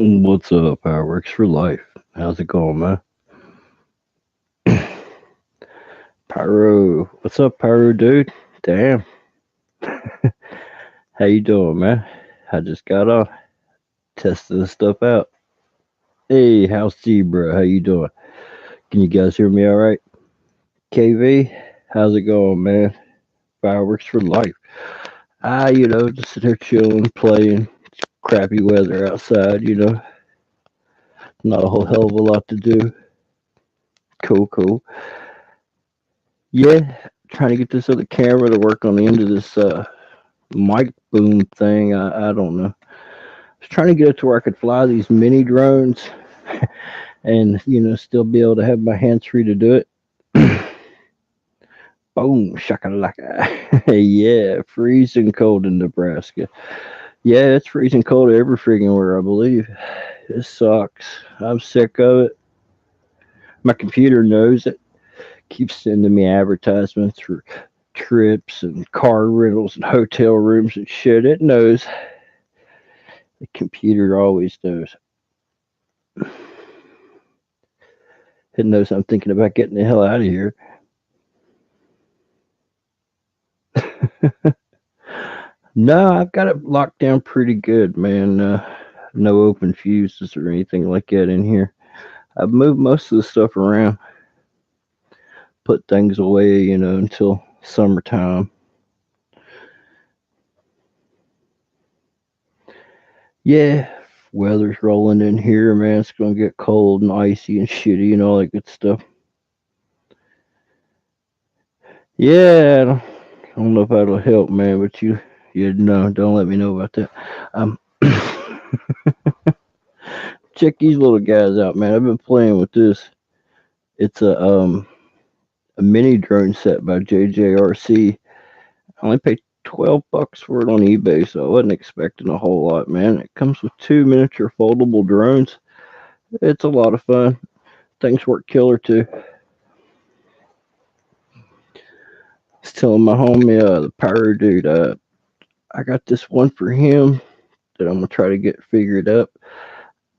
What's up, Fireworks for Life? How's it going, man? Pyro, what's up, Pyro, dude? Damn, how you doing, man? I just got off testing this stuff out. Hey, how's Zebra? How you doing? Can you guys hear me all right? KV, how's it going, man? Fireworks for Life. Just sitting here chilling, playing. Crappy weather outside, not a whole hell of a lot to do. Cool, cool. Yeah, trying to get this other camera to work on the end of this mic boom thing. I don't know. I was trying to get it to where I could fly these mini drones and still be able to have my hands free to do it. Boom, shakalaka. Yeah, freezing cold in Nebraska. Yeah, it's freezing cold every freaking where, I believe. It sucks. I'm sick of it. My computer knows it. Keeps sending me advertisements for trips and car rentals and hotel rooms and shit. It knows. The computer always knows. It knows I'm thinking about getting the hell out of here. No, I've got it locked down pretty good, man. No open fuses or anything like that in here. I've moved most of the stuff around, put things away, until summertime. Yeah, weather's rolling in here, man. It's gonna get cold and icy and shitty and all that good stuff. Yeah, I don't know if that'll help, man, but you know, don't let me know about that. Um, check these little guys out, man. I've been playing with this. It's a mini drone set by JJRC. I only paid $12 for it on eBay, so I wasn't expecting a whole lot, man. It comes with two miniature foldable drones. It's a lot of fun. Things work killer too. I was telling my homie, the Pyro dude, I got this one for him that I'm gonna try to get figured up.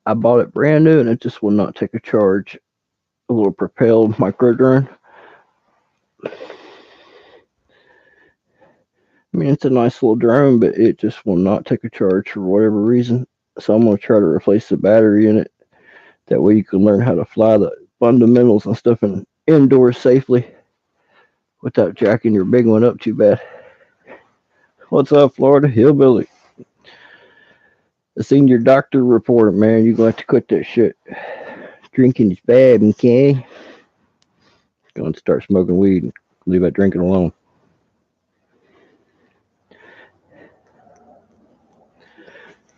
I bought it brand new and it just will not take a charge. A little propelled micro drone. I mean, it's a nice little drone, but it just will not take a charge for whatever reason. So I'm gonna try to replace the battery in it. That way you can learn how to fly the fundamentals and stuff in indoors safely without jacking your big one up too bad. What's up, Florida Hillbilly? I seen your doctor report, man. You gonna have to quit that shit. Drinking is bad, okay? Go and start smoking weed and leave that drinking alone.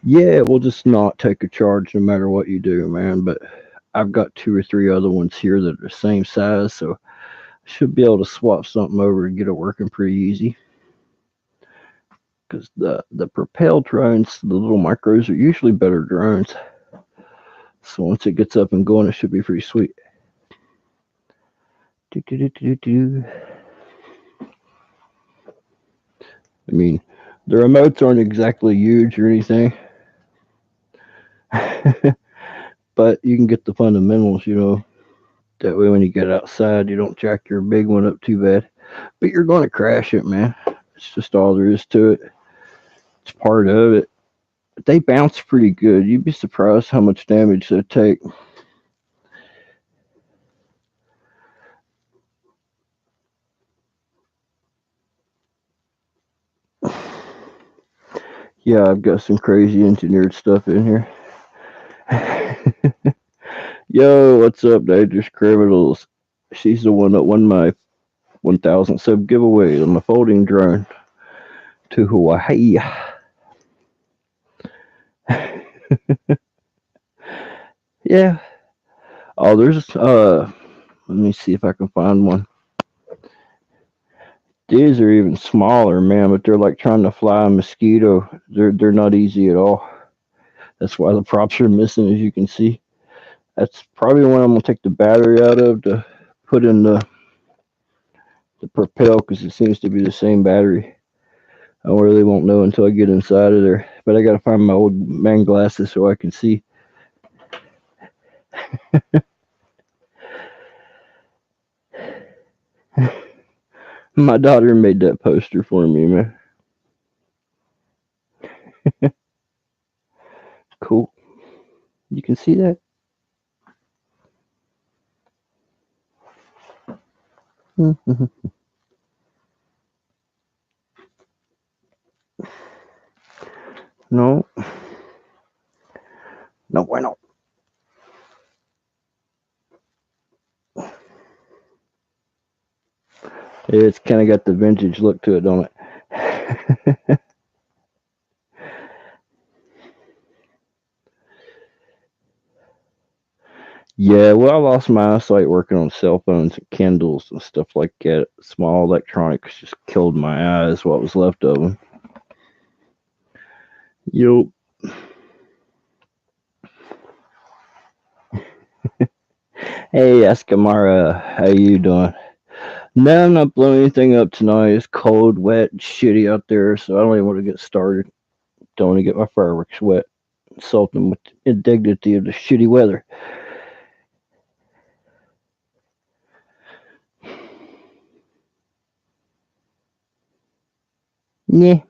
Yeah, we'll just not take a charge no matter what you do, man. But I've got two or three other ones here that are the same size, so I should be able to swap something over and get it working pretty easy. Because the propelled drones, the little micros, are usually better drones. So once it gets up and going, it should be pretty sweet. Do, do, do, do, do. I mean, the remotes aren't exactly huge or anything, but you can get the fundamentals, That way, when you get outside, you don't jack your big one up too bad. But you're going to crash it, man. It's just all there is to it. It's part of it. They bounce pretty good. You'd be surprised how much damage they take. Yeah, I've got some crazy engineered stuff in here. Yo, what's up, Dangerous Criminals? She's the one that won my 1,000 sub giveaway on the folding drone to Hawaii. Yeah. Oh, there's let me see if I can find one. These are even smaller, man, but they're like trying to fly a mosquito. They're not easy at all. That's why the props are missing, as you can see. That's probably one I'm gonna take the battery out of to put in the propel because it seems to be the same battery. I really won't know until I get inside of there. But I gotta find my old man glasses so I can see. My daughter made that poster for me, man. Cool. You can see that? No. No bueno. It's kind of got the vintage look to it, don't it? Yeah, well, I lost my eyesight working on cell phones and Kindles and stuff like that. Small electronics just killed my eyes, what was left of them. Yup. Hey, Escamara, how you doing? No, I'm not blowing anything up tonight. It's cold, wet, and shitty out there, so I don't even want to get started. Don't want to get my fireworks wet. Insult them with the indignity of the shitty weather. Yeah.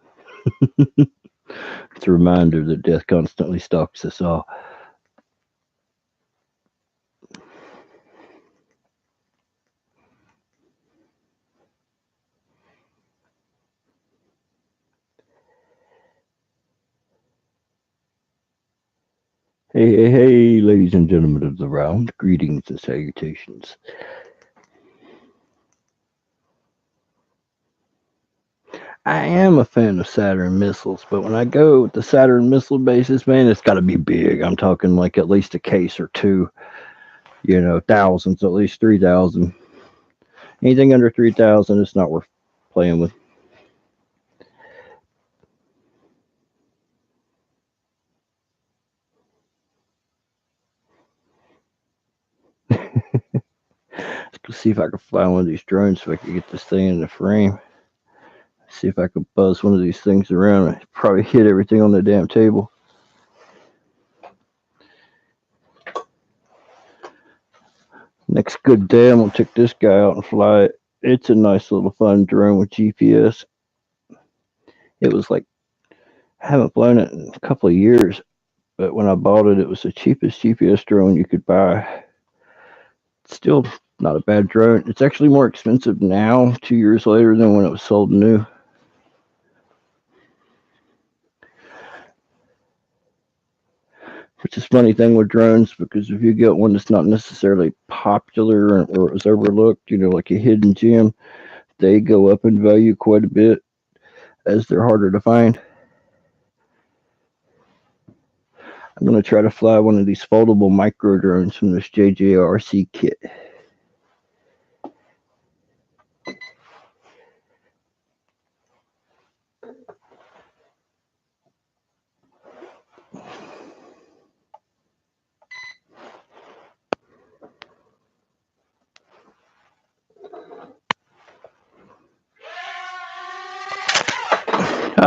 It's a reminder that death constantly stalks us all. Hey, hey, hey, ladies and gentlemen of the round, greetings and salutations. I am a fan of Saturn missiles, but when I go with the Saturn missile bases, man, it's got to be big. I'm talking like at least a case or two, thousands, at least 3,000. Anything under 3,000, it's not worth playing with. Let's see if I can fly one of these drones so I can get this thing in the frame. See if I can buzz one of these things around and probably hit everything on the damn table. Next good day, I'm gonna take this guy out and fly it. It's a nice little fun drone with GPS. It was like I haven't flown it in a couple of years, but when I bought it, it was the cheapest GPS drone you could buy. Still not a bad drone. It's actually more expensive now, 2 years later, than when it was sold new. Which is a funny thing with drones because if you get one that's not necessarily popular or it was overlooked, like a hidden gem, they go up in value quite a bit as they're harder to find. I'm going to try to fly one of these foldable micro drones from this JJRC kit.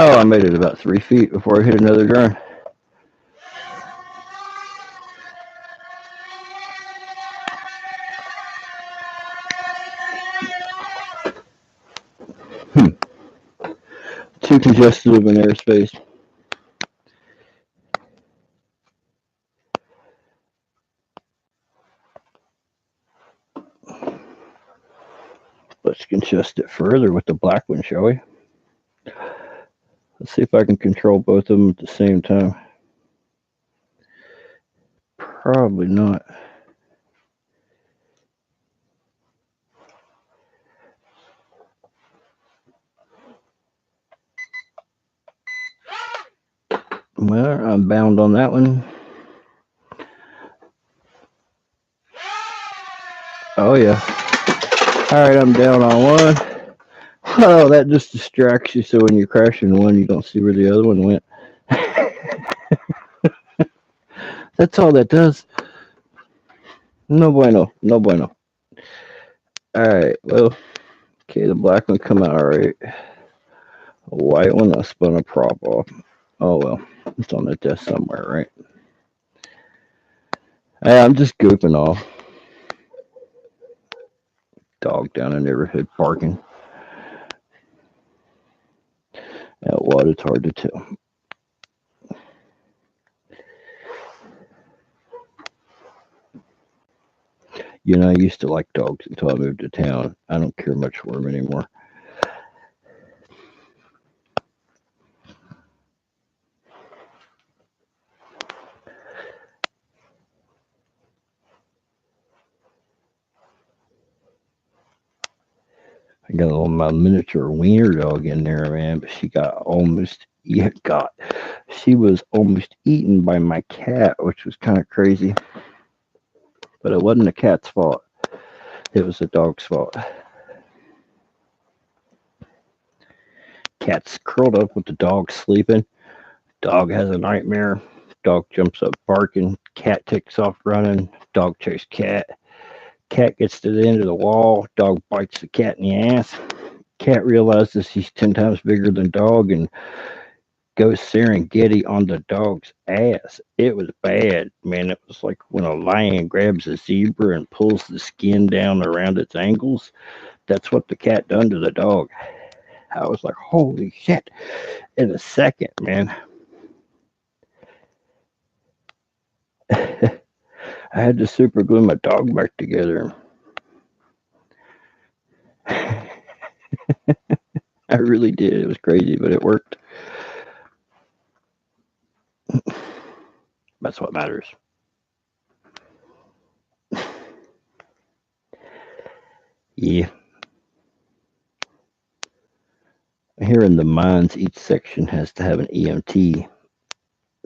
Oh, I made it about 3 feet before I hit another drone. Too congested of an airspace. Let's congest it further with the black one, shall we? Let's see if I can control both of them at the same time. Probably not. Well, I'm bound on that one. Oh, yeah. Alright, I'm down on one. Oh, that just distracts you so when you're crashing one, you don't see where the other one went. That's all that does. No bueno. No bueno. Alright, well, okay, the black one come out alright. A white one, I spun a prop off. Oh, well, it's on the desk somewhere, right? Hey, I'm just goofing off. Dog down in the neighborhood barking. Out what? It's hard to tell. You know, I used to like dogs until I moved to town. I don't care much for them anymore. I got a little my miniature wiener dog in there, man, but she got almost yeah, got she was almost eaten by my cat, which was kind of crazy. But it wasn't the cat's fault. It was the dog's fault. Cat's curled up with the dog sleeping. Dog has a nightmare. Dog jumps up barking. Cat takes off running. Dog chases cat. Cat gets to the end of the wall. Dog bites the cat in the ass. Cat realizes he's 10 times bigger than dog and goes Serengeti on the dog's ass. It was bad, man. It was like when a lion grabs a zebra and pulls the skin down around its ankles. That's what the cat done to the dog. I was like, holy shit. In a second, man. I had to super glue my dog back together. I really did. It was crazy, but it worked. That's what matters. Yeah. Here in the mines, each section has to have an EMT.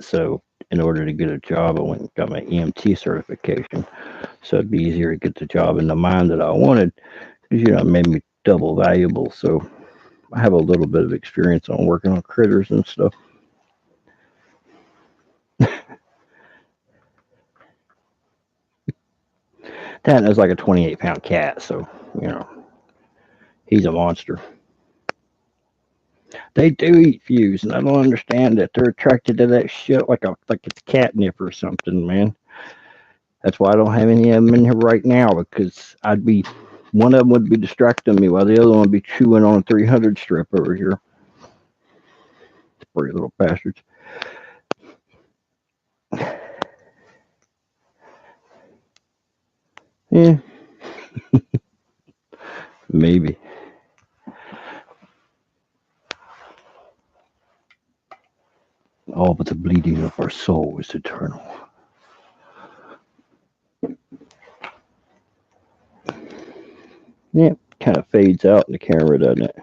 So, in order to get a job, I went and got my EMT certification. So, it'd be easier to get the job in the mine that I wanted because, it made me double valuable. So, I have a little bit of experience on working on critters and stuff. That is like a 28-pound cat. So, you know, he's a monster. They do eat fuse, and I don't understand that they're attracted to that shit like it's catnip or something, man. That's why I don't have any of them in here right now because I'd be one of them would be distracting me while the other one would be chewing on a 300 strip over here. Pretty little bastards. Yeah, maybe. All but the bleeding of our soul is eternal. Yeah, kind of fades out in the camera, doesn't it?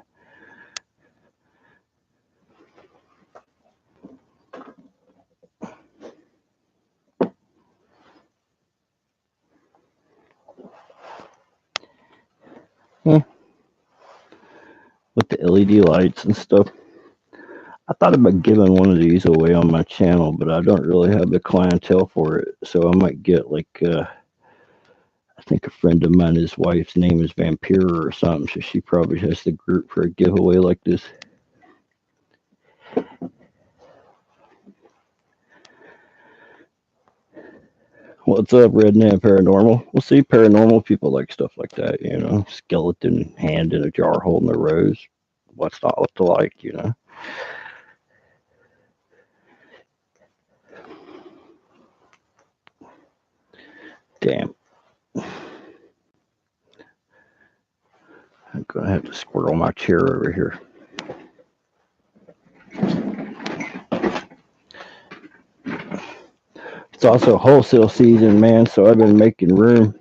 Yeah, with the LED lights and stuff. I thought about giving one of these away on my channel, but I don't really have the clientele for it. So I might get I think a friend of mine, his wife's name is Vampira or something, so she probably has the group for a giveaway like this. What's up, Redneck Paranormal? We'll see, paranormal people like stuff like that, skeleton hand in a jar holding a rose. What's not to like? Damn, I'm gonna have to squirrel my chair over here. It's also wholesale season, man, so I've been making room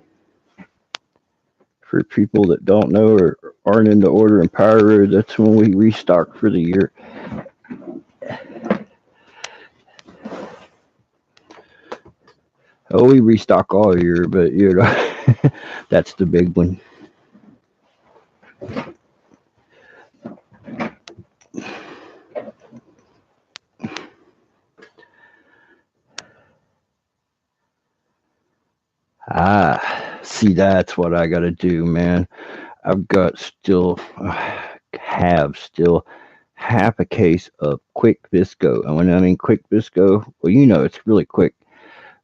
for people that don't know or aren't into ordering pyro. That's when we restock for the year. Oh, we restock all year, but that's the big one. See, that's what I got to do, man. I've got still, have still half a case of quick Visco. And when I mean quick Visco, well, it's really quick.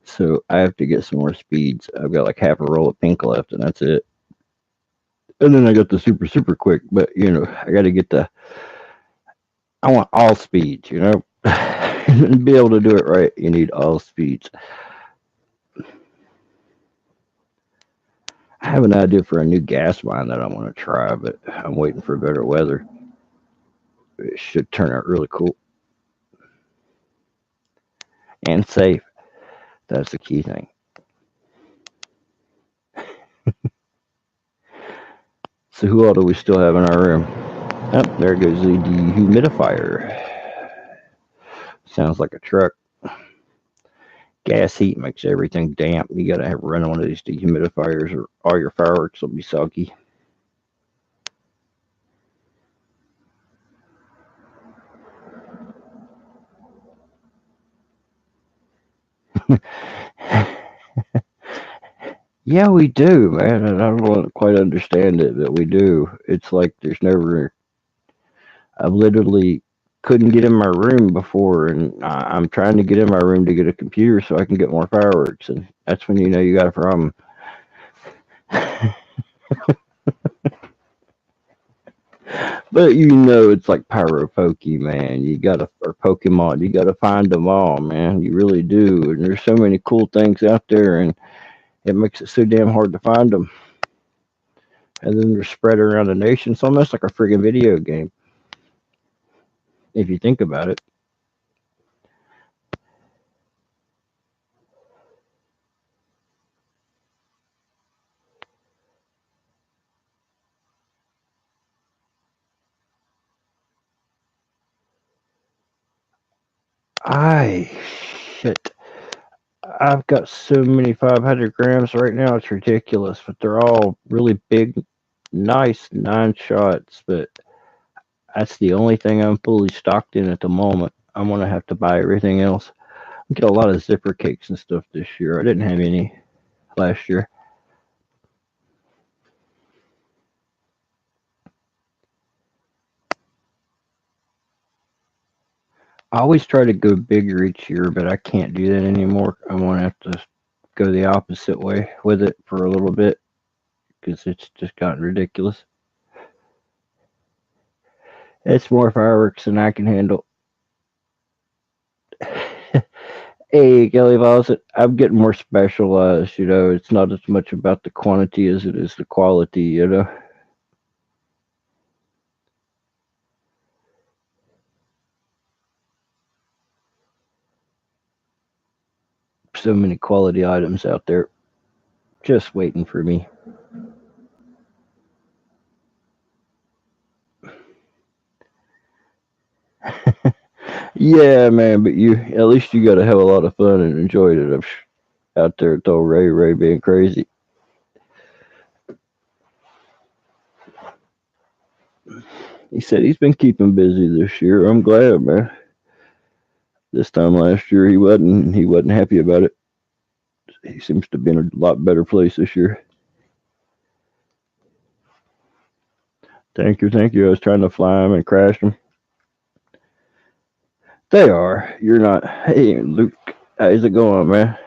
So I have to get some more speeds. I've got like half a roll of pink left, and that's it. And then I got the super quick, but I got to get the. I want all speeds, and be able to do it right. You need all speeds. I have an idea for a new gas line that I want to try, but I'm waiting for better weather. It should turn out really cool and safe. That's the key thing. So who all do we still have in our room? Oh, there goes the dehumidifier. Sounds like a truck. Gas heat makes everything damp. You gotta have run one of these dehumidifiers, or all your fireworks will be soggy. Yeah, we do, man. And I don't quite understand it, but we do. It's like there's never. I've literally couldn't get in my room before, and I'm trying to get in my room to get a computer so I can get more fireworks, and that's when you got a problem. But it's like pyro pokey, man. You gotta or Pokemon. You gotta find them all, man. You really do. And there's so many cool things out there, and it makes it so damn hard to find them. And then they're spread around the nation. It's almost like a friggin' video game if you think about it. I shit. I've got so many 500 grams right now. It's ridiculous, but they're all really big, nice 9 shots. But that's the only thing I'm fully stocked in at the moment. I'm gonna have to buy everything else. I get a lot of zipper cakes and stuff this year. I didn't have any last year. I always try to go bigger each year, but I can't do that anymore. I'm gonna have to go the opposite way with it for a little bit because it's just gotten ridiculous. It's more fireworks than I can handle. Hey, Kelly Fawcett, I'm getting more specialized. It's not as much about the quantity as it is the quality. So many quality items out there just waiting for me. Yeah, man, but at least you got to have a lot of fun and enjoy it. Out there, it's all Ray being crazy. He said he's been keeping busy this year. I'm glad, man. This time last year he wasn't happy about it. He seems to be in a lot better place this year. Thank you, thank you. I was trying to fly them and crash them. They are. You're not. Hey, Luke, how's it going, man?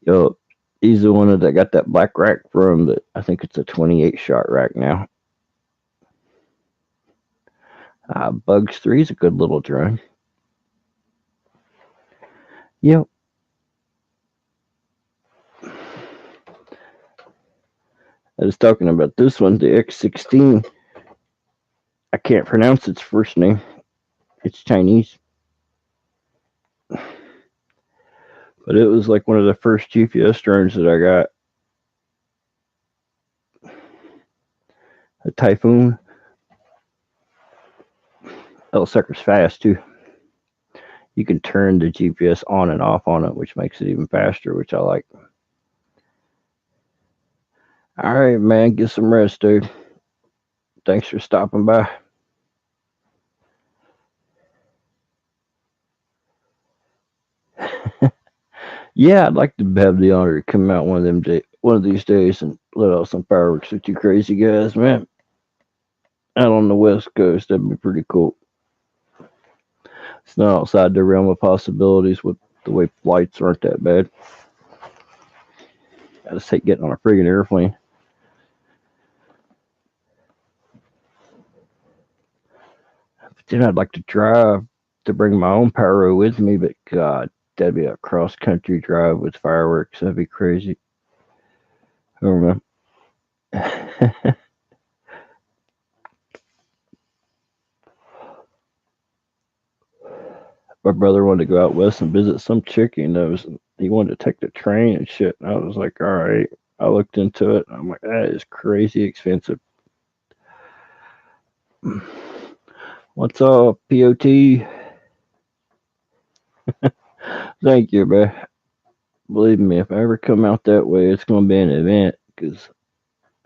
Yo, he's the one that got that black rack from. That I think it's a 28 shot rack now. Bugs 3 is a good little drone. Yep. I was talking about this one, the X16. I can't pronounce its first name. It's Chinese. But it was like one of the first GPS drones that I got. A Typhoon. That sucker's fast too. You can turn the GPS on and off on it, which makes it even faster, which I like. All right, man, get some rest, dude. Thanks for stopping by. Yeah, I'd like to have the honor to come out one of these days, and let off some fireworks with you crazy guys, man. Out on the West Coast, that'd be pretty cool. It's not outside the realm of possibilities with the way flights aren't that bad. I just hate getting on a friggin' airplane. But then I'd like to drive to bring my own pyro with me, but God, that'd be a cross country drive with fireworks. That'd be crazy. I don't know. My brother wanted to go out west and visit some chick he knows. And he wanted to take the train and shit. And I was like, all right. I looked into it. And I'm like, that is crazy expensive. What's up, POT? Thank you, man. Believe me, if I ever come out that way, it's going to be an event. Because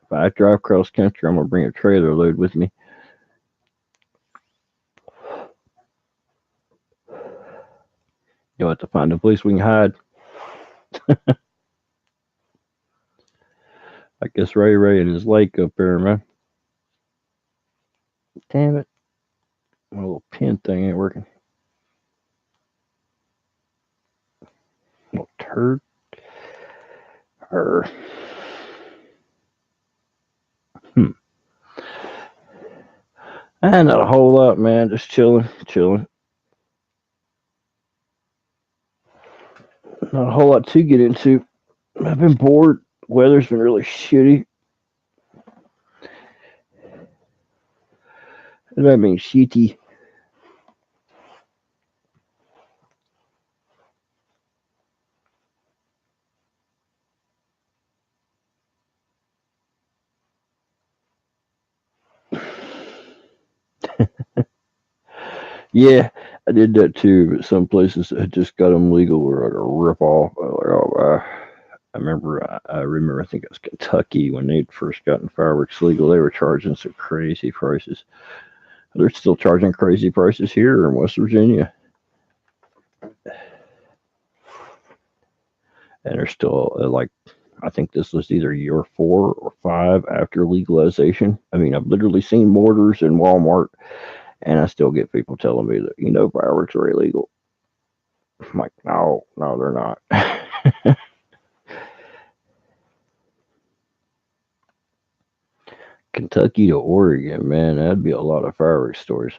if I drive cross country, I'm going to bring a trailer load with me. You'll have to find a place we can hide. I guess Ray and his lake up there, man. Damn it. My little pin thing ain't working. Little turd. Arr. Not a whole lot, man. Just chilling. Not a whole lot to get into. I've been bored. Weather's been really shitty. What does that mean, shitty? Yeah, I did that too, but some places had just got them legal were like a rip off. I remember, I think it was Kentucky when they'd first gotten fireworks legal. They were charging some crazy prices. They're still charging crazy prices here in West Virginia. And they're still like, I think this was either year 4 or 5 after legalization. I mean, I've literally seen mortars in Walmart, and I still get people telling me that fireworks are illegal. I'm like, no, they're not. Kentucky to Oregon, man, that'd be a lot of fireworks stores.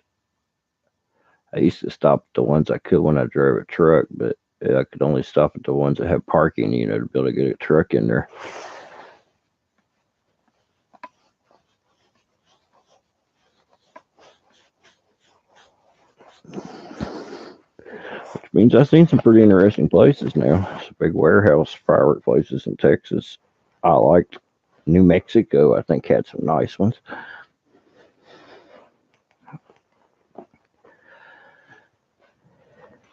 I used to stop at the ones I could when I drove a truck, but I could only stop at the ones that have parking, to be able to get a truck in there. Which means I've seen some pretty interesting places now. Some big warehouse firework places in Texas. I liked New Mexico, I think, had some nice ones.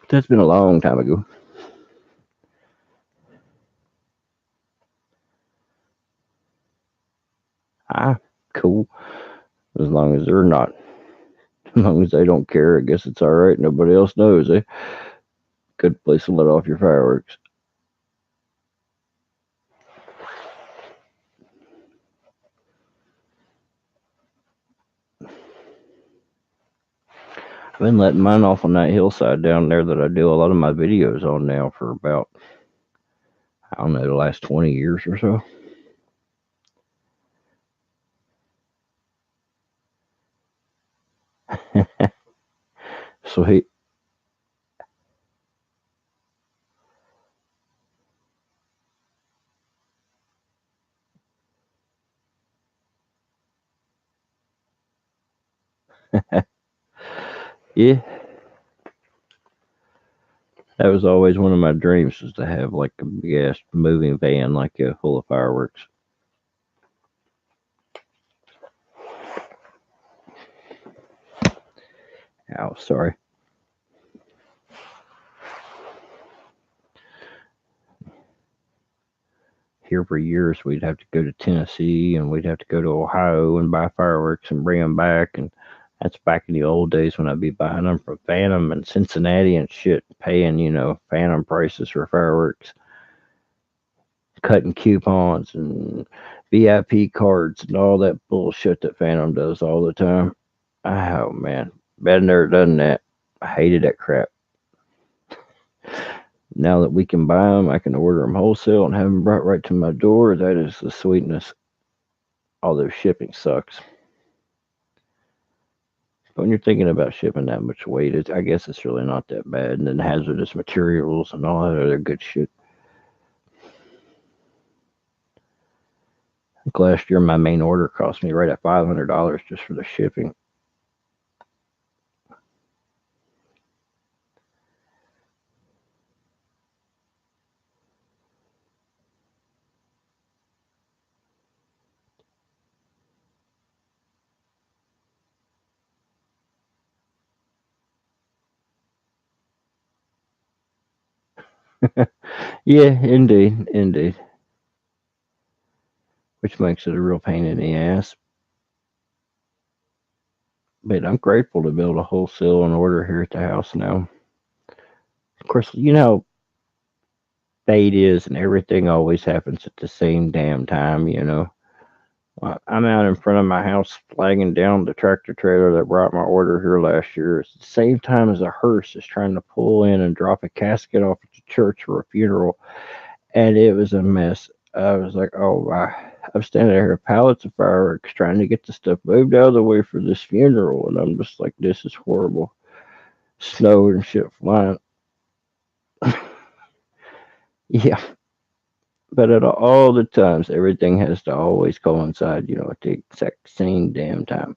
That's been a long time ago. Cool. As long as they're not, as long as they don't care, I guess it's all right. Nobody else knows. Good place to let off your fireworks. I've been letting mine off on that hillside down there that I do a lot of my videos on now for about, I don't know, the last 20 years or so. Sweet. Yeah, that was always one of my dreams, was to have like a big ass moving van, like full of fireworks. Oh, sorry. Here for years, we'd have to go to Tennessee and we'd have to go to Ohio and buy fireworks and bring them back. And that's back in the old days when I'd be buying them from Phantom and Cincinnati and shit, paying, Phantom prices for fireworks, cutting coupons and VIP cards and all that bullshit that Phantom does all the time. Oh, man. Been there, done that. I hated that crap. Now that we can buy them, I can order them wholesale and have them brought right to my door. That is the sweetness. Although shipping sucks. But when you're thinking about shipping that much weight, I guess it's really not that bad. And then hazardous materials and all that other good shit. Like last year, my main order cost me right at $500 just for the shipping. Yeah, indeed, indeed. Which makes it a real pain in the ass. But I'm grateful to be able to wholesale and order here at the house now. Of course, you know, fate is and everything always happens at the same damn time, you know. I'm out in front of my house flagging down the tractor trailer that brought my order here last year. It's the same time as a hearse is trying to pull in and drop a casket off at the church for a funeral, and it was a mess. I was like, oh, wow. I'm standing there with pallets of fireworks trying to get the stuff moved out of the way for this funeral, and I'm just like, this is horrible. Snow and shit flying. Yeah, but at all the times, everything has to always coincide, you know, at the exact same damn time.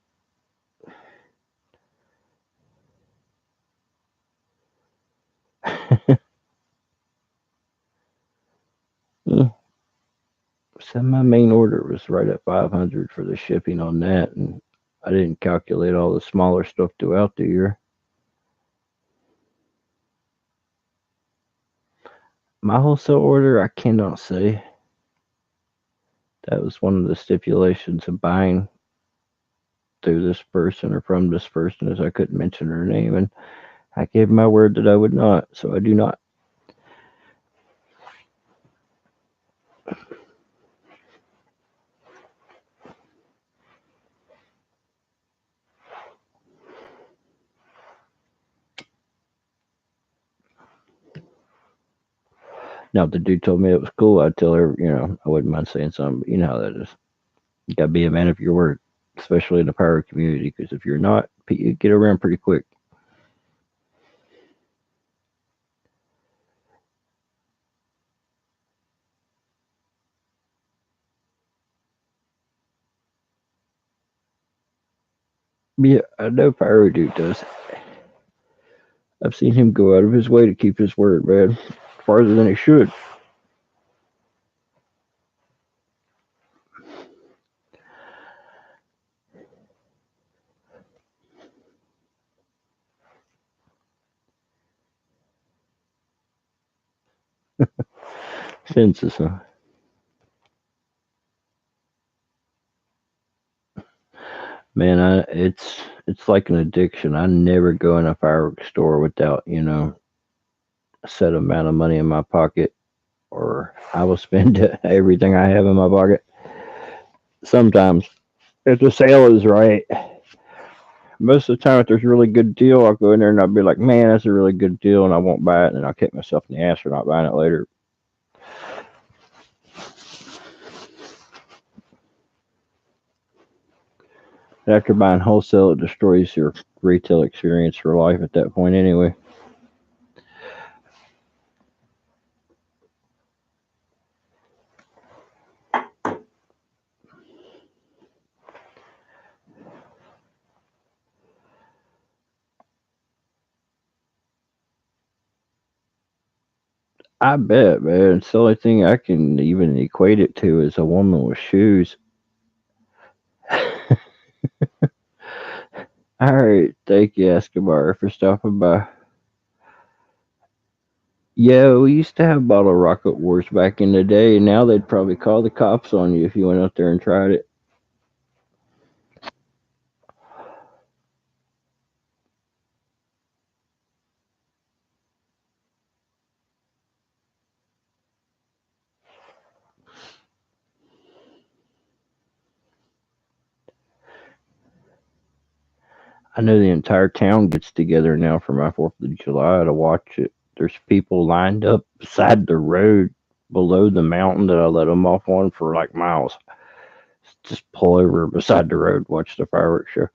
Yeah. So my main order was right at 500 for the shipping on that, and I didn't calculate all the smaller stuff throughout the year. My wholesale order, I cannot say. That was one of the stipulations of buying through this person or from this person, is I couldn't mention her name, and I gave my word that I would not, so I do not. Now, if the dude told me it was cool, I'd tell her, you know, I wouldn't mind saying something, but you know how that is. You gotta be a man of your word, especially in the power community, because if you're not, you get around pretty quick. Yeah, I know Pyro Dude does. I've seen him go out of his way to keep his word, man. Farther than he should. Fences, huh? Man, it's like an addiction. I never go in a fireworks store without, you know, a set amount of money in my pocket, or I will spend everything I have in my pocket. Sometimes, if the sale is right, most of the time, if there's a really good deal, I'll go in there and I'll be like, man, that's a really good deal, and I won't buy it, and then I'll kick myself in the ass for not buying it later. After buying wholesale, it destroys your retail experience for life at that point, anyway. I bet, man. It's the only thing I can even equate it to is a woman with shoes. All right, thank you, Escobar, for stopping by. Yeah, we used to have bottle rocket wars back in the day. Now they'd probably call the cops on you if you went out there and tried it. I know the entire town gets together now for my 4th of July to watch it. There's people lined up beside the road below the mountain that I let them off on for like miles. Just pull over beside the road, watch the fireworks show.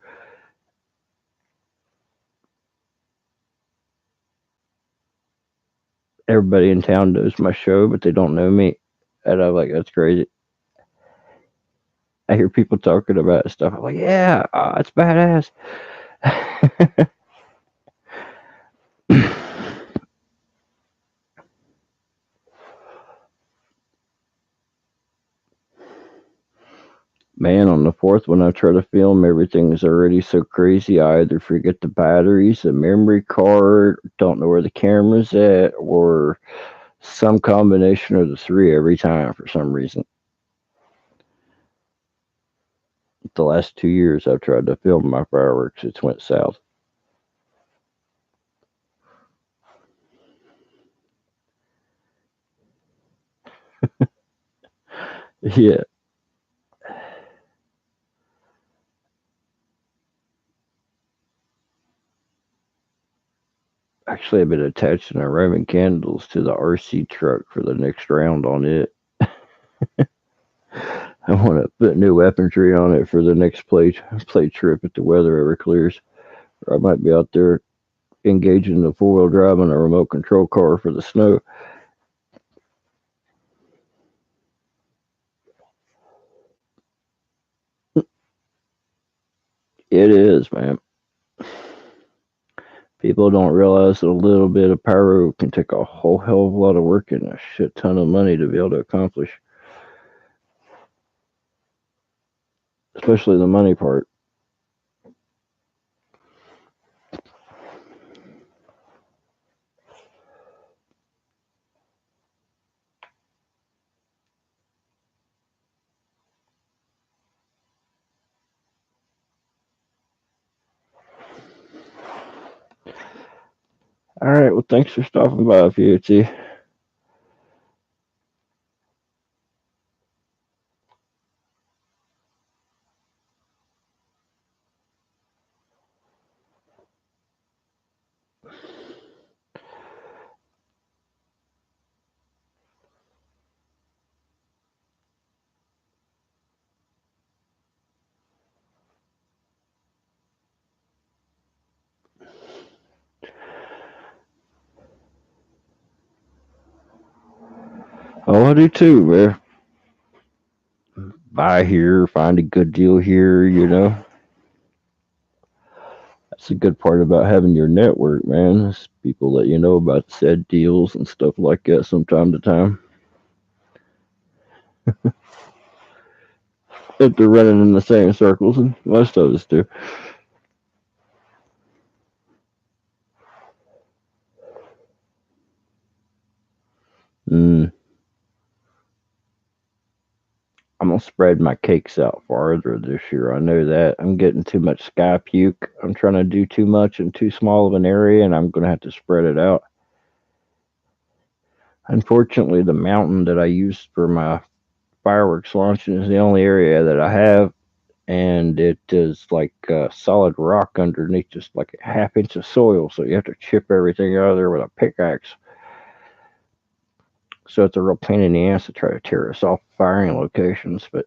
Everybody in town knows my show, but they don't know me. And I'm like, that's crazy. I hear people talking about stuff. I'm like, yeah, it's badass. Man, on the fourth, when I try to film, everything is already so crazy. I either forget the batteries, the memory card, don't know where the camera's at, or some combination of the three every time for some reason. The last 2 years I've tried to film my fireworks, it's went south. Yeah, actually, I've been attaching the Roman candles to the RC truck for the next round on it. I want to put new weaponry on it for the next play trip if the weather ever clears. Or I might be out there engaging the 4-wheel drive on a remote control car for the snow. It is, man. People don't realize that a little bit of pyro can take a whole hell of a lot of work and a shit ton of money to be able to accomplish, especially the money part. All right, well, thanks for stopping by, POT. Oh, I do too, man. Buy here, find a good deal here, you know. That's the good part about having your network, man. Is people let you know about said deals and stuff like that from time to time. If they're running in the same circles, and most of us do. Mm, I'm gonna spread my cakes out farther this year. I know that. I'm getting too much sky puke. I'm trying to do too much in too small of an area, and I'm gonna have to spread it out. Unfortunately, the mountain that I use for my fireworks launching is the only area that I have, and it is like solid rock underneath, just like a half inch of soil. So you have to chip everything out of there with a pickaxe. So it's a real pain in the ass to try to tear us off firing locations. But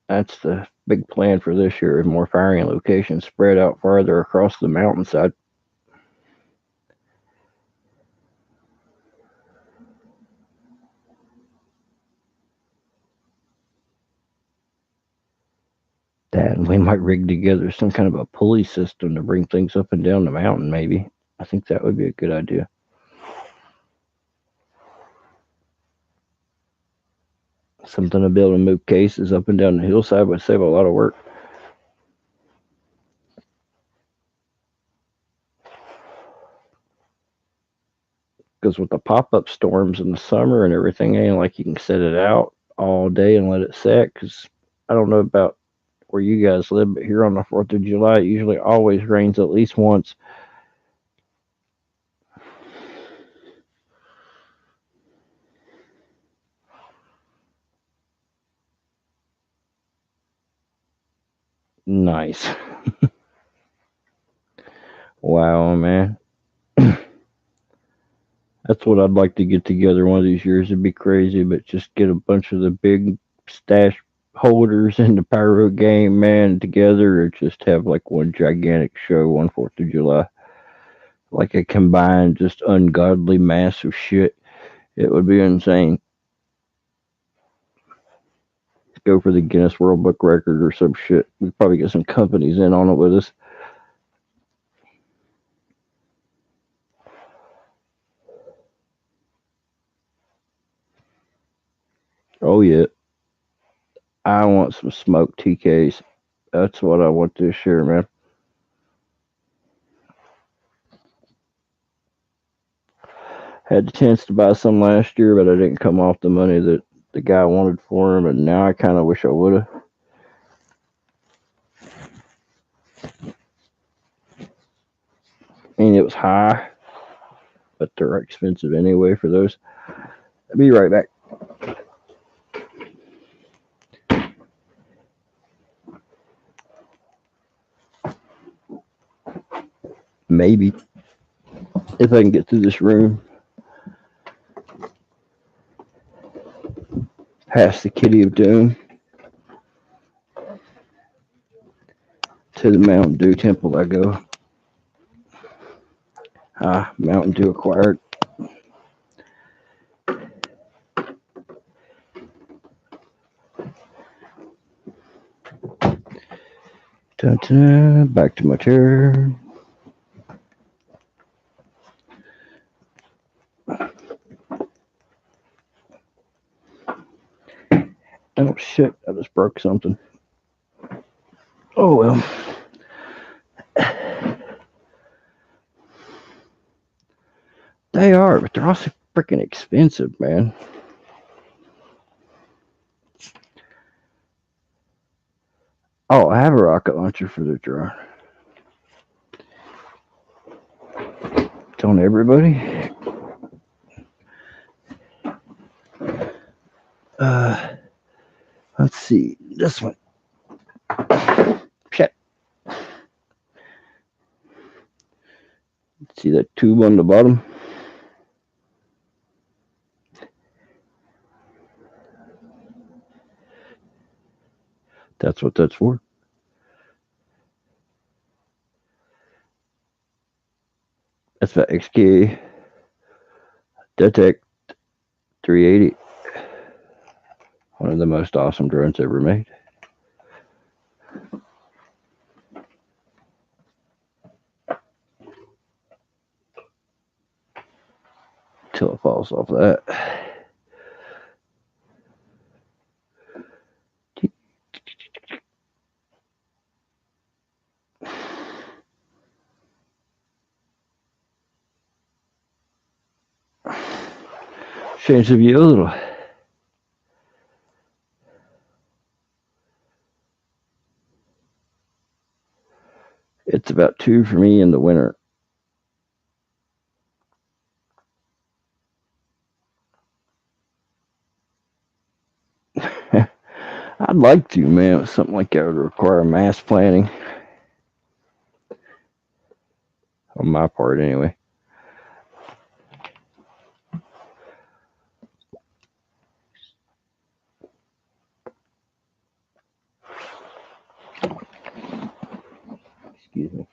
that's the big plan for this year: is more firing locations spread out farther across the mountainside. That, and we might rig together some kind of a pulley system to bring things up and down the mountain. Maybe I think that would be a good idea. Something to be able to move cases up and down the hillside would save a lot of work. Because with the pop up storms in the summer and everything, ain't like you can set it out all day and let it set. Because I don't know about where you guys live, but here on the 4th of July, it usually always rains at least once. Nice. Wow, man. That's what I'd like to get together one of these years. It'd be crazy, but just get a bunch of the big stash holders in the pyro game, man, together, or just have like one gigantic show on 4th of July, like a combined, just ungodly mass of shit. It would be insane. Go for the Guinness World Book Record or some shit. We'd probably get some companies in on it with us. Oh yeah, I want some smoked TKs. That's what I want this year, man. Had the chance to buy some last year, but I didn't come off the money that the guy wanted for him, and now I kind of wish I would have. I mean, it was high, but they're expensive anyway for those. I'll be right back. Maybe if I can get through this room past the Kitty of Doom to the Mountain Dew Temple, I go. Mountain Dew acquired. Dun-dun, back to my chair. Oh shit, I just broke something. Oh well. They are, but they're also freaking expensive, man. Oh, I have a rocket launcher for the drawer. Don't everybody? Uh, let's see. This one. Shit. See that tube on the bottom? That's what that's for. That's the XK Detect 380. One of the most awesome drones ever made. Till it falls off that. Change the view a little. It's about 2 for me in the winter. I'd like to, man. Something like that would require mass planning. On my part, anyway. Excuse me.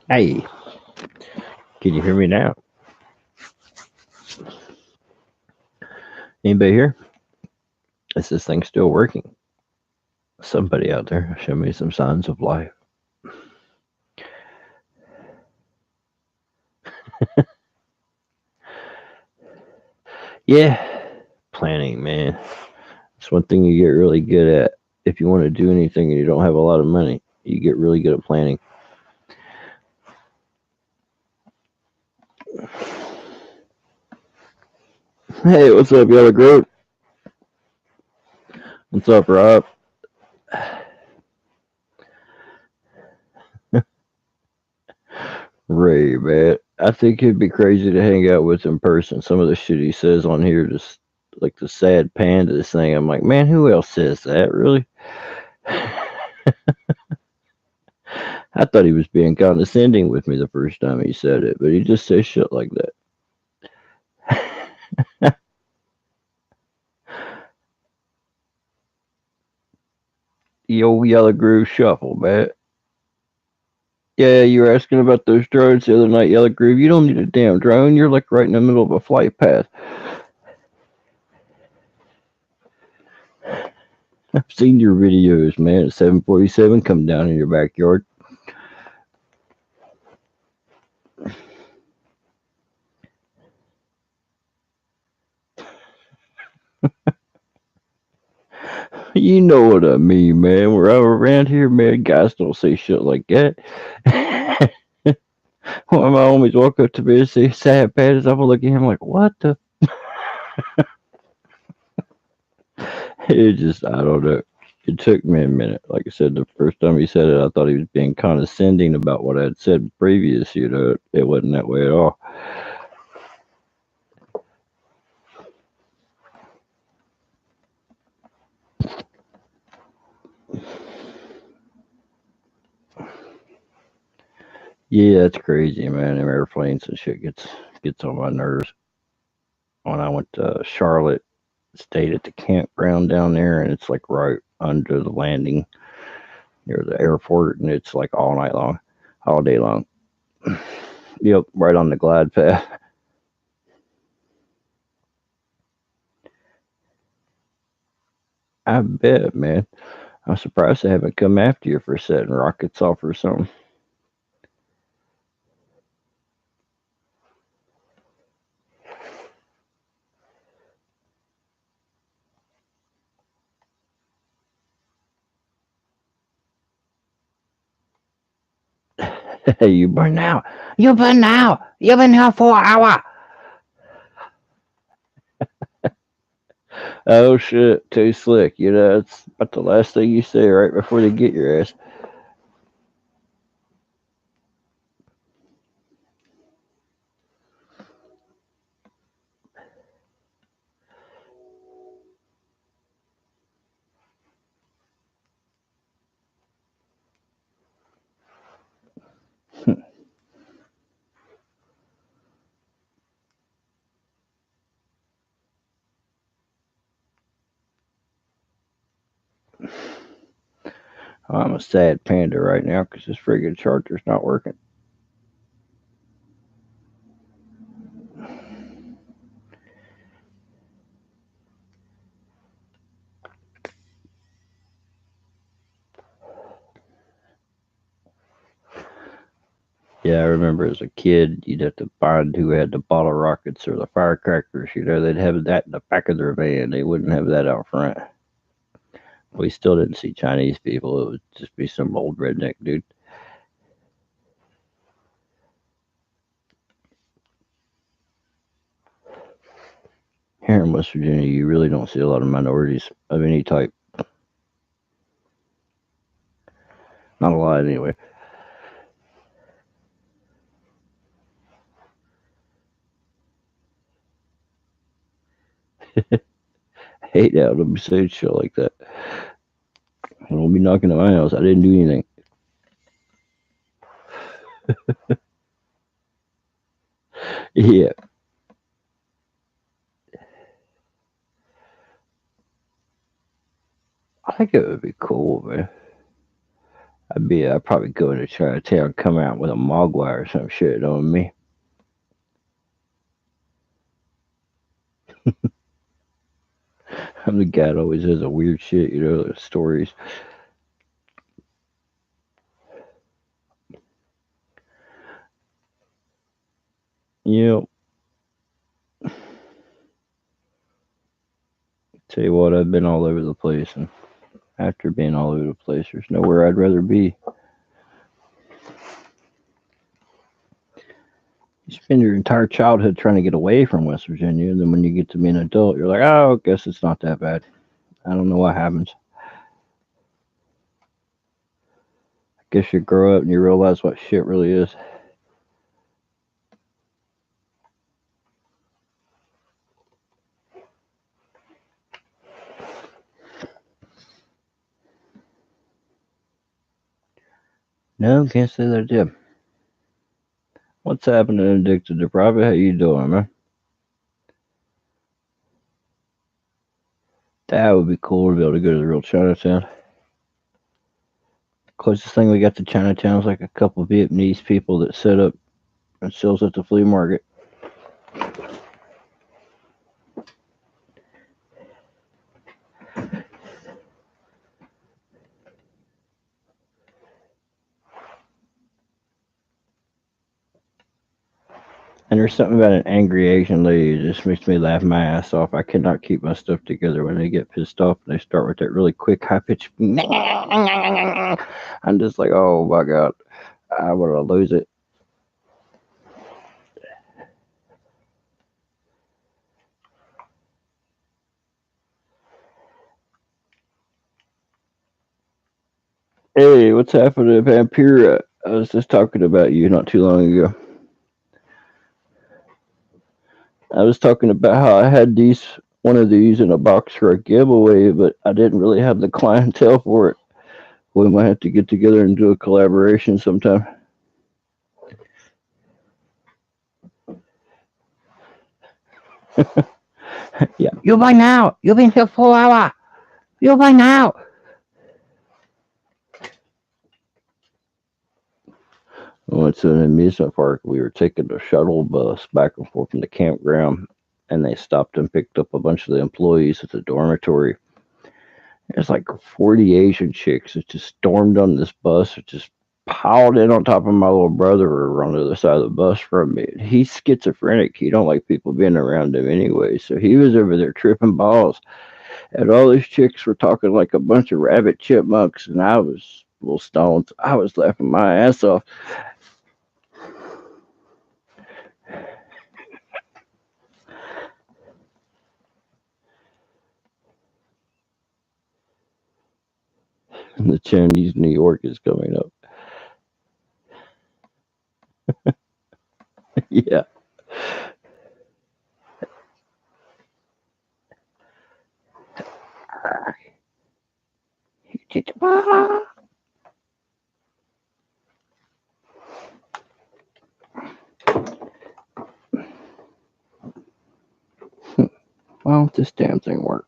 Hey, can you hear me now? Anybody here? Is this thing still working? Somebody out there, show me some signs of life. Yeah, planning, man. It's one thing you get really good at. If you want to do anything and you don't have a lot of money, you get really good at planning. Hey, what's up, Yellow Groot? What's up, Rob? Ray, man. I think it'd be crazy to hang out with in person. Some of the shit he says on here, just like the sad pandas thing. I'm like, man, who else says that? Really? I thought he was being condescending with me the first time he said it, but he just says shit like that. The old Yellow Groove Shuffle, man. Yeah, you were asking about those drones the other night, Yellow Groove. You don't need a damn drone. You're like right in the middle of a flight path. I've seen your videos, man. At 747 come down in your backyard. You know what I mean, man. We're around here, man. Guys don't say shit like that. One of my homies walk up to me and say sad pandas. I'm gonna look at him like, what the? It just, I don't know. It took me a minute. Like I said, the first time he said it, I thought he was being condescending about what I had said previous. It wasn't that way at all. Yeah, that's crazy, man. Them airplanes and shit gets on my nerves. When I went to Charlotte, stayed at the campground down there, and it's like right under the landing near the airport, and it's like all night long, all day long. Yep, right on the glide path. I bet, man. I'm surprised they haven't come after you for setting rockets off or something. Hey, you burn out. You burn out. You've been here for an hour. Oh shit, too slick. It's about the last thing you say right before they get your ass. I'm a sad panda right now because this friggin' charger's not working. Yeah, I remember as a kid, you'd have to find who had the bottle rockets or the firecrackers. They'd have that in the back of their van. They wouldn't have that out front. We still didn't see Chinese people. It would just be some old redneck dude. Here in West Virginia, you really don't see a lot of minorities of any type. Not a lot, anyway. I hate having them say shit like that. I don't be knocking at my house. I didn't do anything. Yeah, I think it would be cool, man. I'd probably go to Chinatown, come out with a mogwai or some shit on me. I'm the guy that always has a weird shit, stories. You know, tell you what, I've been all over the place, and after being all over the place, there's nowhere I'd rather be. You spend your entire childhood trying to get away from West Virginia, and then when you get to be an adult, you're like, oh, I guess it's not that bad. I don't know what happens. I guess you grow up and you realize what shit really is. No, can't say that I did. What's happening, Addicted to Profit? How you doing, man? That would be cool to be able to go to the real Chinatown. Closest thing we got to Chinatown is like a couple Vietnamese people that set up and sells at the flea market. And there's something about an angry Asian lady that just makes me laugh my ass off. I cannot keep my stuff together when they get pissed off and they start with that really quick high pitch. I'm just like, oh my god, I want to lose it. Hey, what's happening, Vampira? I was just talking about you not too long ago. I was talking about how I had one of these in a box for a giveaway, but I didn't really have the clientele for it. We might have to get together and do a collaboration sometime. Yeah, you buy now. You've been here 4 hours. You buy now. We went to an amusement park. We were taking a shuttle bus back and forth from the campground, and they stopped and picked up a bunch of the employees at the dormitory. There's like 40 Asian chicks that just stormed on this bus, that just piled in on top of my little brother or on the other side of the bus from me. He's schizophrenic. He don't like people being around him anyway. So he was over there tripping balls. And all these chicks were talking like a bunch of rabbit chipmunks, and I was a little stoned. I was laughing my ass off. And the Chinese New York is coming up. Yeah. Why don't this damn thing work?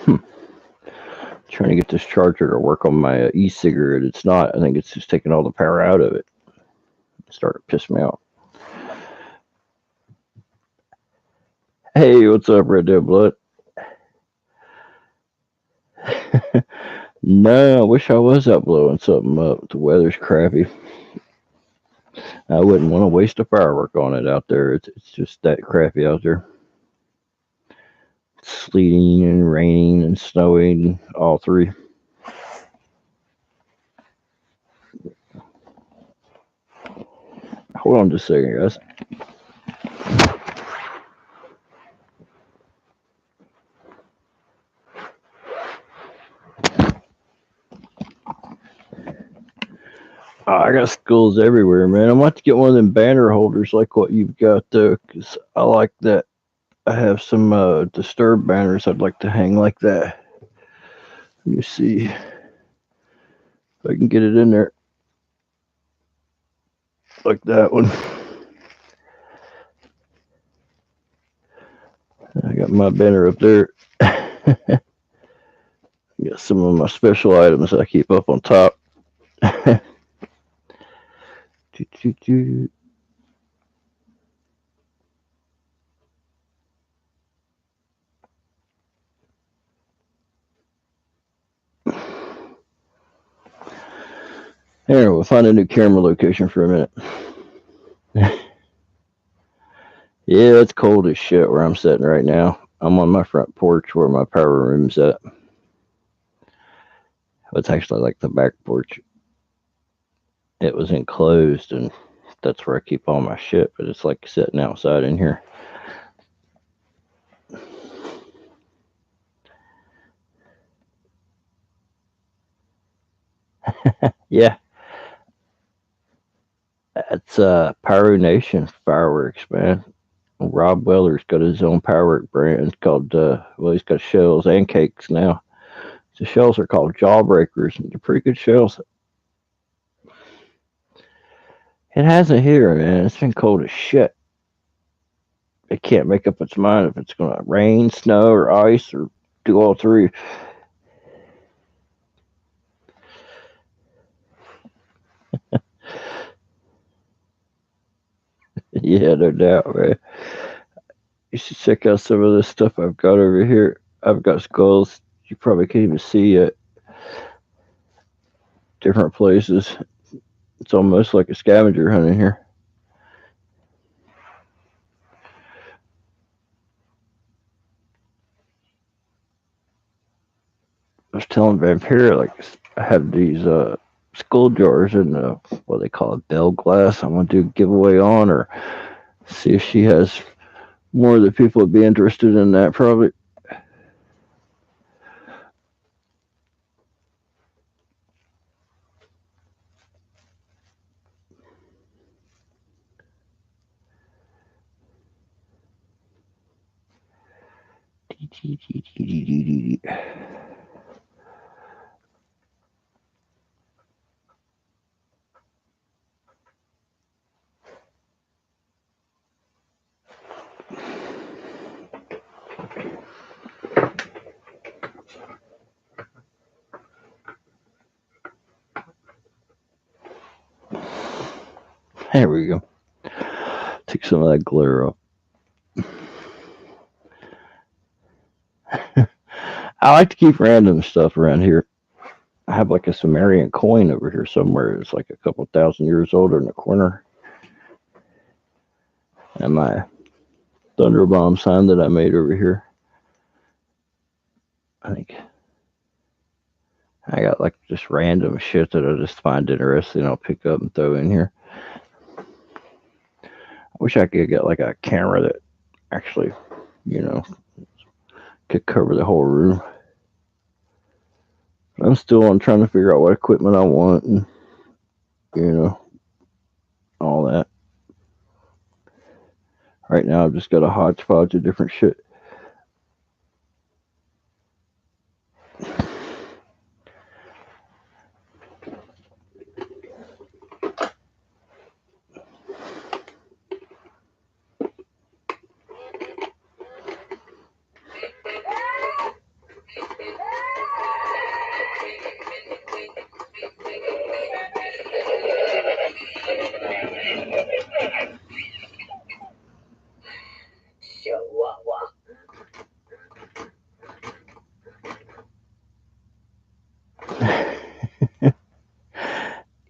Hmm. Trying to get this charger to work on my e-cigarette. It's not. I think it's just taking all the power out of it. It started to piss me off. Hey, what's up, Red Dead Blood? No, I wish I was out blowing something up. The weather's crappy. I wouldn't want to waste a firework on it out there. It's just that crappy out there. It's sleeting and raining and snowing, all three. Hold on just a second, guys. Oh, I got skulls everywhere, man. I'm about to get one of them banner holders like what you've got there, because I like that. I have some Disturbed banners I'd like to hang like that. Let me see if I can get it in there like that one. I got my banner up there. I got some of my special items I keep up on top. Here, we'll find a new camera location for a minute. Yeah, it's cold as shit where I'm sitting right now. I'm on my front porch where my power room's at. It's actually like the back porch. It was enclosed, and that's where I keep all my shit, but it's like sitting outside in here. Yeah, it's Pyro Nation fireworks, man. Rob Weller's got his own firework brand. It's called, well, he's got shells and cakes now. The shells are called jawbreakers, and they're pretty good shells. It hasn't here, man. It's been cold as shit. It can't make up its mind if it's going to rain, snow, or ice, or do all three. Yeah, no doubt, man. You should check out some of this stuff I've got over here. I've got skulls you probably can't even see at different places. It's almost like a scavenger hunt in here. I was telling Vampire, like, I have these skull jars in what they call it, bell glass. I'm going to do a giveaway on her. See if she has more of the people would be interested in that, probably. There we go. Take some of that glitter off. I like to keep random stuff around here. I have like a Sumerian coin over here somewhere. It's like a couple thousand years older in the corner. And my thunder bomb sign that I made over here. I think I got like just random shit that I just find interesting. I'll pick up and throw in here. I wish I could get like a camera that actually, you know, could cover the whole room. I'm still on trying to figure out what equipment I want and, you know, all that. Right now, I've just got a hodgepodge of different shit.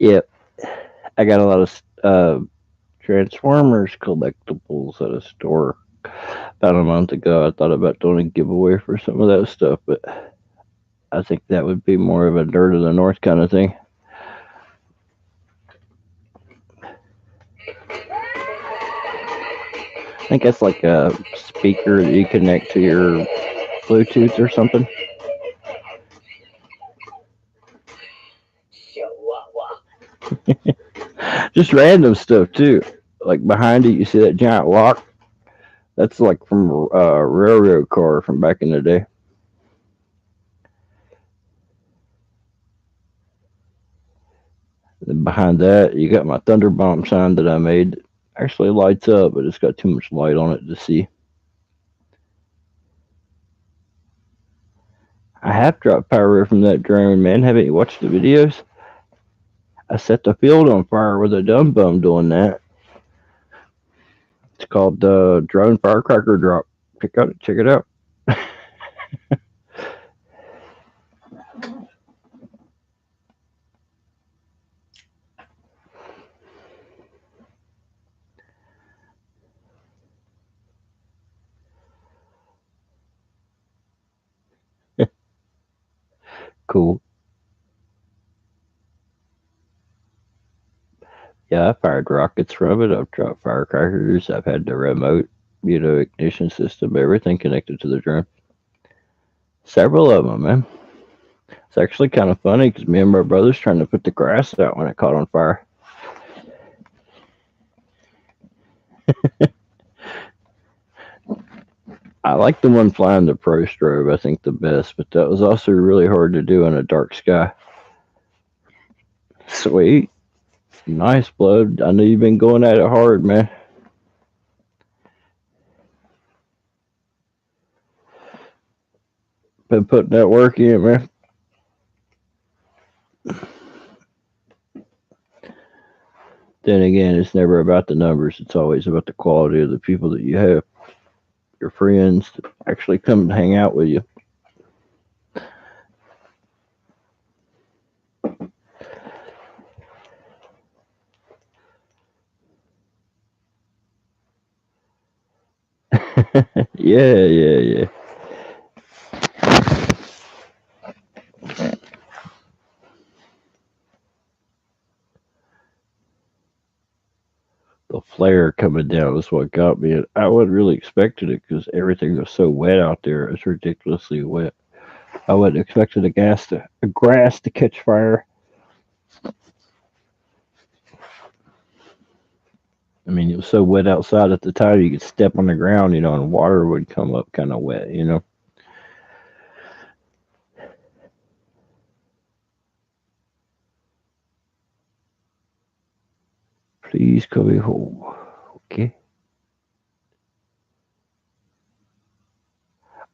Yep, I got a lot of Transformers collectibles at a store about a month ago. I thought about doing a giveaway for some of that stuff, but I think that would be more of a Dirt of the North kind of thing. I think that's like a speaker that you connect to your Bluetooth or something. Just random stuff too. Like behind it, you see that giant lock? That's like from a railroad car from back in the day. Then behind that, you got my thunder bomb sign that I made. It actually lights up, but it's got too much light on it to see. I have dropped pyro from that drone, man. Haven't you watched the videos? I set the field on fire with a dumb bum doing that. It's called drone firecracker drop. Check it out. Cool. Yeah, I fired rockets from it. I've dropped firecrackers. I've had the remote, ignition system, everything connected to the drone. Several of them, man. It's actually kind of funny because me and my brother's trying to put the grass out when it caught on fire. I like the one flying the pro strobe, I think the best, but that was also really hard to do in a dark sky. Sweet. Nice, blood. I know you've been going at it hard, man. Been putting that work in, man. Then again, it's never about the numbers. It's always about the quality of the people that you have, your friends that actually come and hang out with you. Yeah, yeah, yeah. The flare coming down is what got me. I wasn't really expecting it because everything was so wet out there. It's ridiculously wet. I wasn't expecting a grass to catch fire. I mean, it was so wet outside at the time you could step on the ground, and water would come up kind of wet. Please come home. Okay.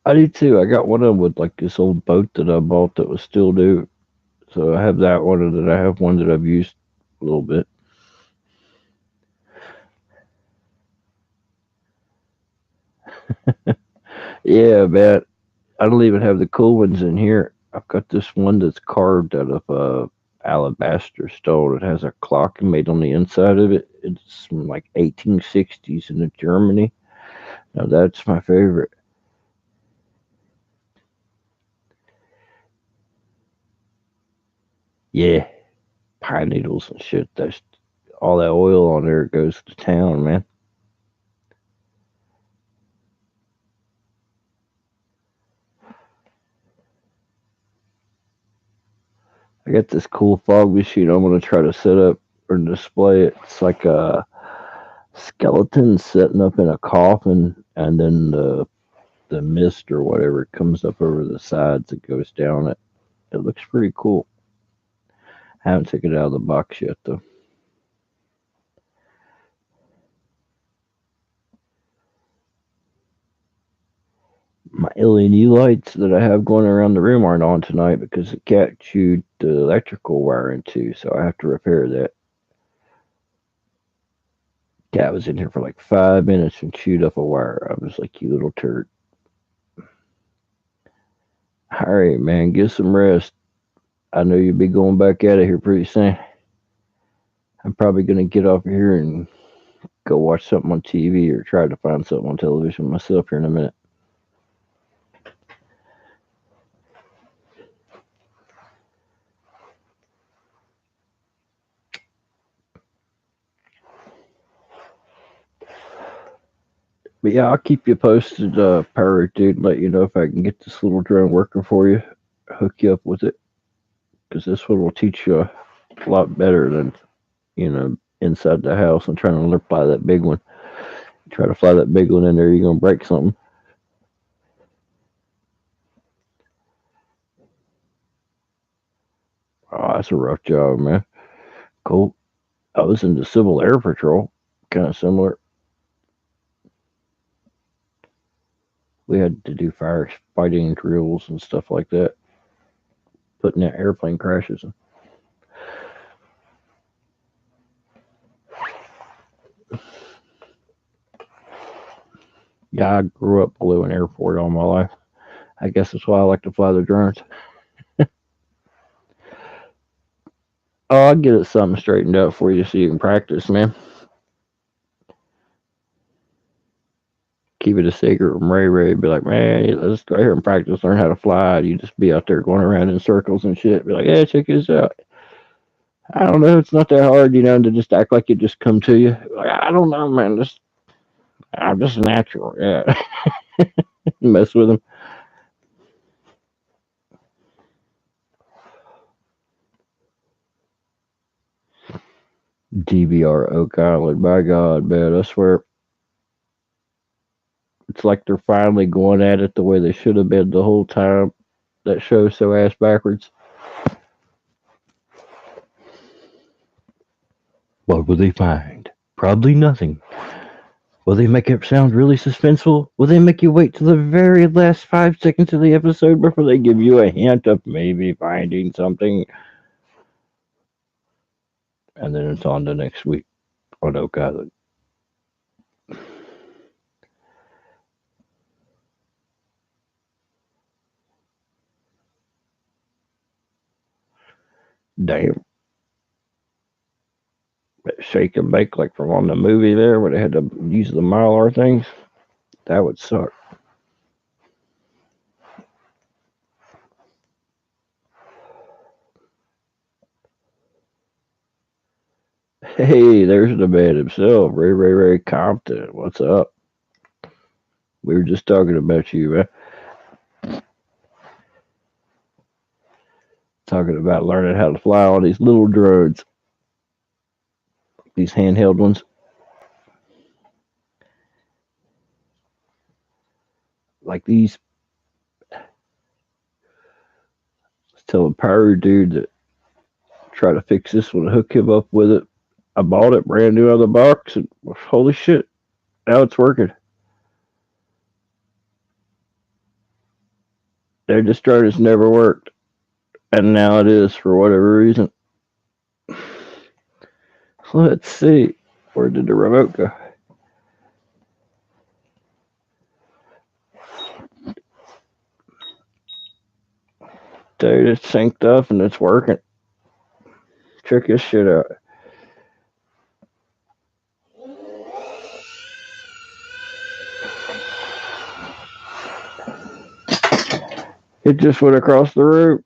I do too. I got one of them with like this old boat that I bought that was still new. So I have that one, and then I have one that I've used a little bit. Yeah, man. I don't even have the cool ones in here. I've got this one that's carved out of alabaster stone. It has a clock made on the inside of it. It's from like 1860s in Germany. Now that's my favorite. Yeah, pine needles and shit. That's all that oil on there goes to town, man. I got this cool fog machine I'm gonna try to set up or display it. It's like a skeleton sitting up in a coffin, and then the mist or whatever comes up over the sides. It goes down it. It looks pretty cool. I haven't taken it out of the box yet though. My LED lights that I have going around the room aren't on tonight because the cat chewed the electrical wire in two, so I have to repair that. Cat was in here for like 5 minutes and chewed up a wire. I was like, you little turd. All right, man, get some rest. I know you'll be going back at it here pretty soon. I'm probably gonna get off here and go watch something on TV or try to find something on television myself here in a minute. But yeah, I'll keep you posted, Pirate Dude. Let you know if I can get this little drone working for you. Hook you up with it because this one will teach you a lot better than inside the house and trying to fly that big one. Try to fly that big one in there, you're gonna break something. Oh, that's a rough job, man. Cool. I was in the Civil Air Patrol, kind of similar. We had to do fire fighting drills and stuff like that, putting out airplane crashes. Yeah, I grew up below an airport all my life. I guess that's why I like to fly the drones. Oh, I'll get it something straightened out for you so you can practice, man. Keep it a secret from Ray Ray. Be like, man, let's go here and practice, learn how to fly. You just be out there going around in circles and shit. Be like, yeah, check this out. I don't know. It's not that hard, to just act like it just come to you. Like, I don't know, man. I'm just natural. Yeah. Mess with them. DVR Oak Island. By God, man. I swear. It's like they're finally going at it the way they should have been the whole time. That show's so ass backwards. What will they find? Probably nothing. Will they make it sound really suspenseful? Will they make you wait till the very last 5 seconds of the episode before they give you a hint of maybe finding something? And then it's on to next week on Oak Island. Damn. That shake and bake like from on the movie there where they had to use the Mylar things. That would suck. Hey, there's the man himself, Ray Compton. What's up? We were just talking about you, man. Talking about learning how to fly all these little drones, these handheld ones. Like these. I was telling Pyro dude that try to fix this one, hook him up with it. I bought it brand new out of the box, and holy shit, now it's working. Their destroyers never worked, and now it is for whatever reason. Let's see, where did the remote go? Dude, it's synced up and it's working. Check this shit out. It just went across the room.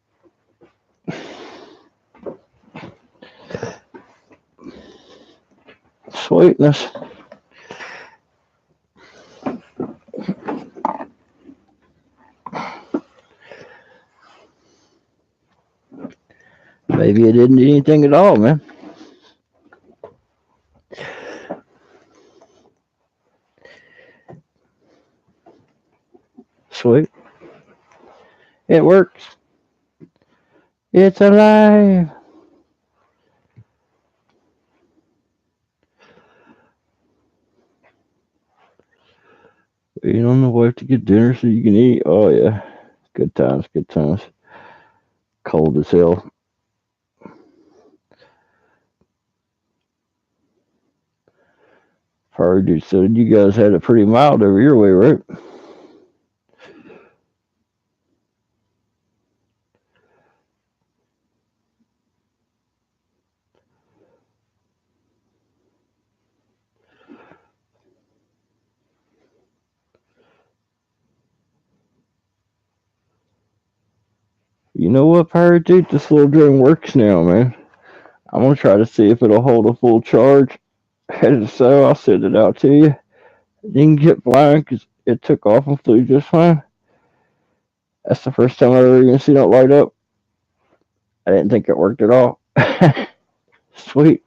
Sweetness. Maybe it didn't do anything at all, man. Sweet. It works. It's alive. Waiting on the wife to get dinner so you can eat. Oh, yeah. Good times, good times. Cold as hell. Hard, dude. So you guys had it pretty mild over your way, right? You know what, Pirate Dude? This little drone works now, man. I'm gonna try to see if it'll hold a full charge. And if so, I'll send it out to you. You can get flying because it took off and flew just fine. That's the first time I've ever even seen it light up. I didn't think it worked at all. Sweet.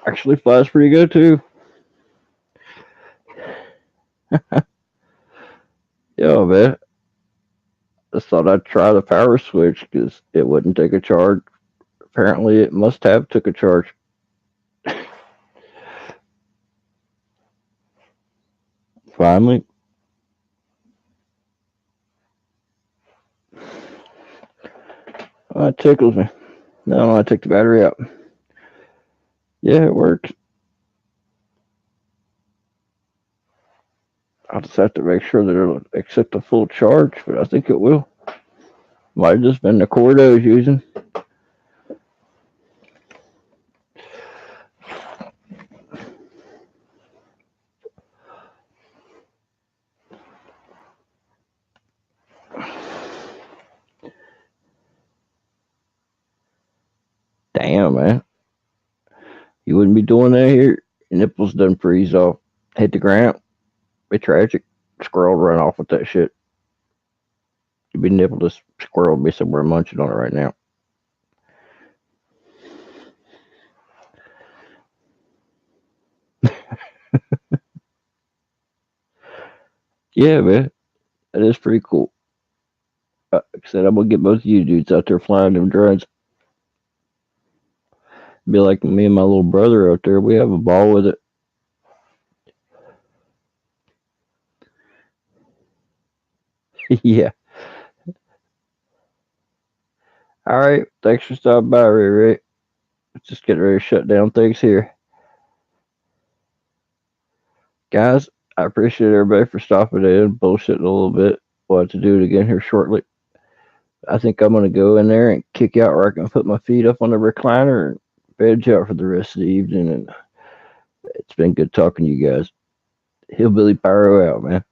Actually flies pretty good too. Yeah, man. Just thought I'd try the power switch because it wouldn't take a charge. Apparently, it must have took a charge. Finally. Oh, it tickles me. No, I took the battery out. Yeah, it works. I'll just have to make sure that it'll accept a full charge, but I think it will. Might have just been the cord I was using. Damn, man. You wouldn't be doing that here. Your nipples done freeze off. Hit the ground. Be tragic. Squirrel run off with that shit. to be nibbled. This squirrel will be somewhere munching on it right now. Yeah, man, that is pretty cool. Like I said, I'm gonna get both of you dudes out there flying them drones. Be like me and my little brother out there. We have a ball with it. Yeah. All right. Thanks for stopping by, Ray Ray. Just getting ready to shut down things here. Guys, I appreciate everybody for stopping in, bullshitting a little bit. We'll have to do it again here shortly. I think I'm going to go in there and kick out where I can put my feet up on the recliner and veg out for the rest of the evening. And it's been good talking to you guys. Hillbilly Pyro out, man.